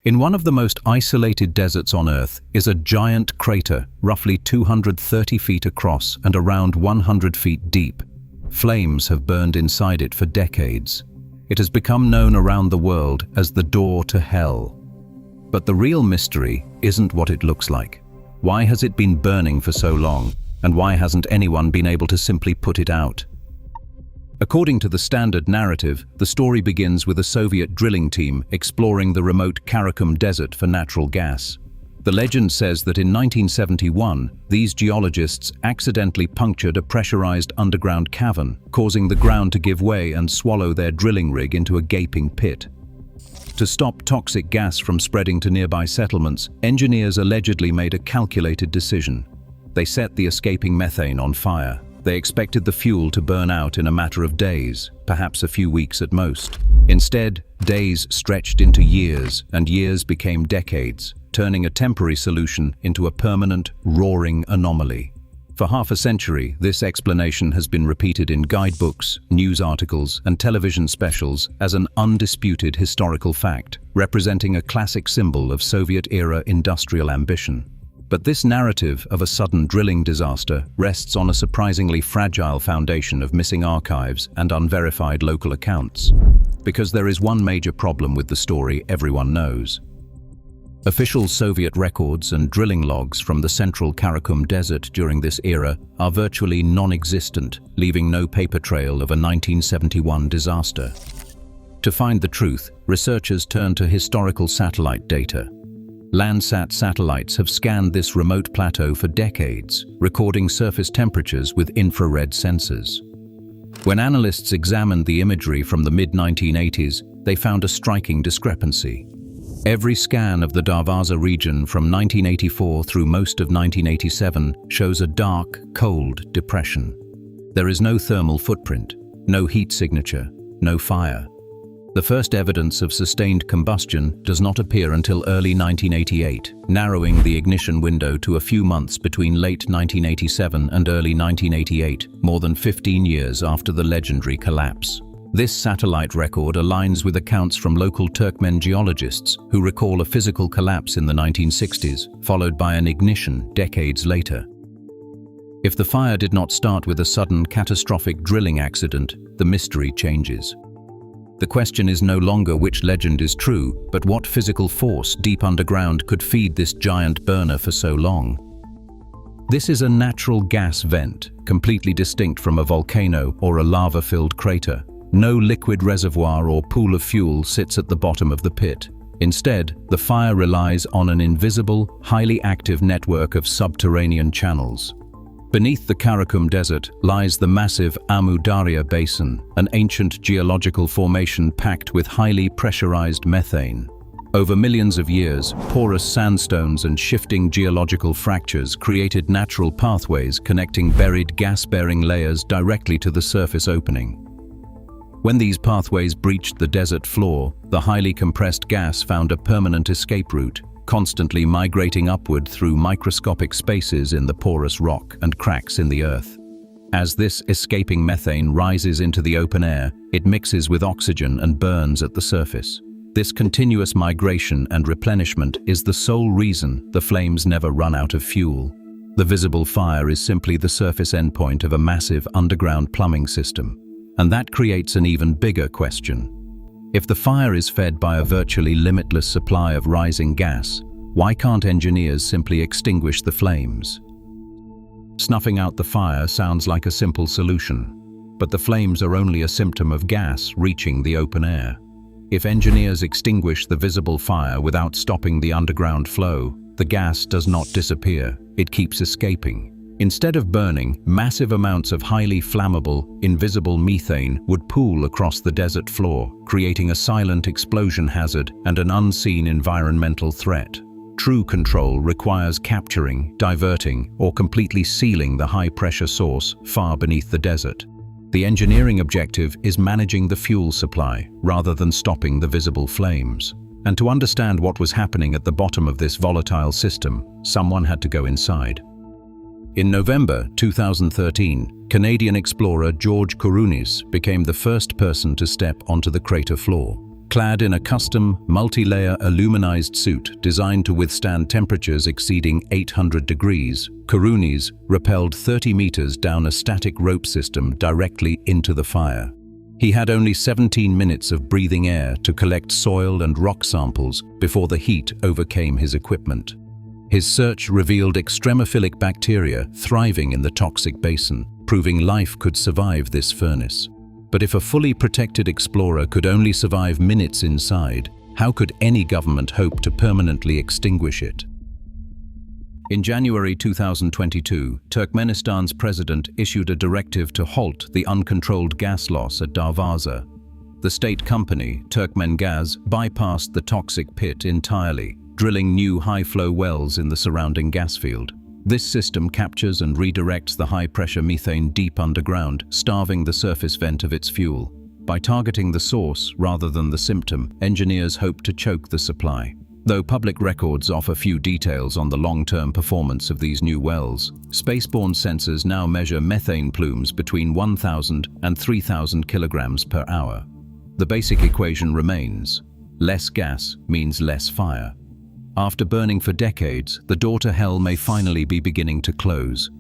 In one of the most isolated deserts on Earth is a giant crater, roughly 230 feet across and around 100 feet deep. Flames have burned inside it for decades. It has become known around the world as the door to hell. But the real mystery isn't what it looks like. Why has it been burning for so long, and why hasn't anyone been able to simply put it out? According to the standard narrative, the story begins with a Soviet drilling team exploring the remote Karakum desert for natural gas. The legend says that in 1971, these geologists accidentally punctured a pressurized underground cavern, causing the ground to give way and swallow their drilling rig into a gaping pit. To stop toxic gas from spreading to nearby settlements, engineers allegedly made a calculated decision. They set the escaping methane on fire. They expected the fuel to burn out in a matter of days, perhaps a few weeks at most. Instead, days stretched into years, and years became decades, turning a temporary solution into a permanent, roaring anomaly. For half a century, this explanation has been repeated in guidebooks, news articles, and television specials as an undisputed historical fact, representing a classic symbol of Soviet-era industrial ambition. But this narrative of a sudden drilling disaster rests on a surprisingly fragile foundation of missing archives and unverified local accounts. Because there is one major problem with the story everyone knows. Official Soviet records and drilling logs from the central Karakum desert during this era are virtually non-existent, leaving no paper trail of a 1971 disaster. To find the truth, researchers turn to historical satellite data. Landsat satellites have scanned this remote plateau for decades, recording surface temperatures with infrared sensors. When analysts examined the imagery from the mid-1980s, they found a striking discrepancy. Every scan of the Darvaza region from 1984 through most of 1987 shows a dark, cold depression. There is no thermal footprint, no heat signature, no fire. The first evidence of sustained combustion does not appear until early 1988, narrowing the ignition window to a few months between late 1987 and early 1988, more than 15 years after the legendary collapse. This satellite record aligns with accounts from local Turkmen geologists who recall a physical collapse in the 1960s, followed by an ignition decades later. If the fire did not start with a sudden catastrophic drilling accident, the mystery changes. The question is no longer which legend is true, but what physical force deep underground could feed this giant burner for so long. This is a natural gas vent, completely distinct from a volcano or a lava-filled crater. No liquid reservoir or pool of fuel sits at the bottom of the pit. Instead, the fire relies on an invisible, highly active network of subterranean channels. Beneath the Karakum Desert lies the massive Amu Darya Basin, an ancient geological formation packed with highly pressurized methane. Over millions of years, porous sandstones and shifting geological fractures created natural pathways connecting buried gas-bearing layers directly to the surface opening. When these pathways breached the desert floor, the highly compressed gas found a permanent escape route, constantly migrating upward through microscopic spaces in the porous rock and cracks in the earth. As this escaping methane rises into the open air, it mixes with oxygen and burns at the surface. This continuous migration and replenishment is the sole reason the flames never run out of fuel. The visible fire is simply the surface endpoint of a massive underground plumbing system. And that creates an even bigger question. If the fire is fed by a virtually limitless supply of rising gas, why can't engineers simply extinguish the flames? Snuffing out the fire sounds like a simple solution, but the flames are only a symptom of gas reaching the open air. If engineers extinguish the visible fire without stopping the underground flow, the gas does not disappear, it keeps escaping. Instead of burning, massive amounts of highly flammable, invisible methane would pool across the desert floor, creating a silent explosion hazard and an unseen environmental threat. True control requires capturing, diverting, or completely sealing the high-pressure source far beneath the desert. The engineering objective is managing the fuel supply, rather than stopping the visible flames. And to understand what was happening at the bottom of this volatile system, someone had to go inside. In November 2013, Canadian explorer George Kourounis became the first person to step onto the crater floor. Clad in a custom, multi-layer aluminized suit designed to withstand temperatures exceeding 800 degrees, Kurunis rappelled 30 meters down a static rope system directly into the fire. He had only 17 minutes of breathing air to collect soil and rock samples before the heat overcame his equipment. His search revealed extremophilic bacteria thriving in the toxic basin, proving life could survive this furnace. But if a fully protected explorer could only survive minutes inside, how could any government hope to permanently extinguish it? In January 2022, Turkmenistan's president issued a directive to halt the uncontrolled gas loss at Darvaza. The state company, Turkmengaz, bypassed the toxic pit entirely, drilling new high-flow wells in the surrounding gas field. This system captures and redirects the high-pressure methane deep underground, starving the surface vent of its fuel. By targeting the source rather than the symptom, engineers hope to choke the supply. Though public records offer few details on the long-term performance of these new wells, spaceborne sensors now measure methane plumes between 1,000 and 3,000 kilograms per hour. The basic equation remains: less gas means less fire. After burning for decades, the door to hell may finally be beginning to close.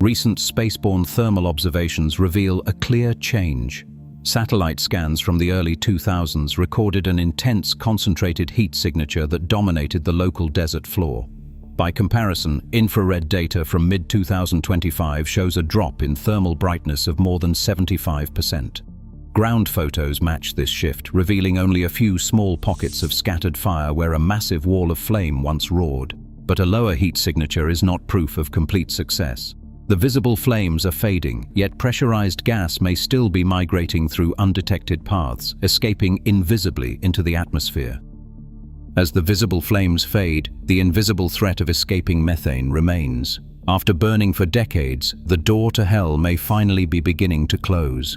Recent spaceborne thermal observations reveal a clear change. Satellite scans from the early 2000s recorded an intense concentrated heat signature that dominated the local desert floor. By comparison, infrared data from mid-2025 shows a drop in thermal brightness of more than 75%. Ground photos match this shift, revealing only a few small pockets of scattered fire where a massive wall of flame once roared. But a lower heat signature is not proof of complete success. The visible flames are fading, yet pressurized gas may still be migrating through undetected paths, escaping invisibly into the atmosphere. As the visible flames fade, the invisible threat of escaping methane remains. After burning for decades, the door to hell may finally be beginning to close.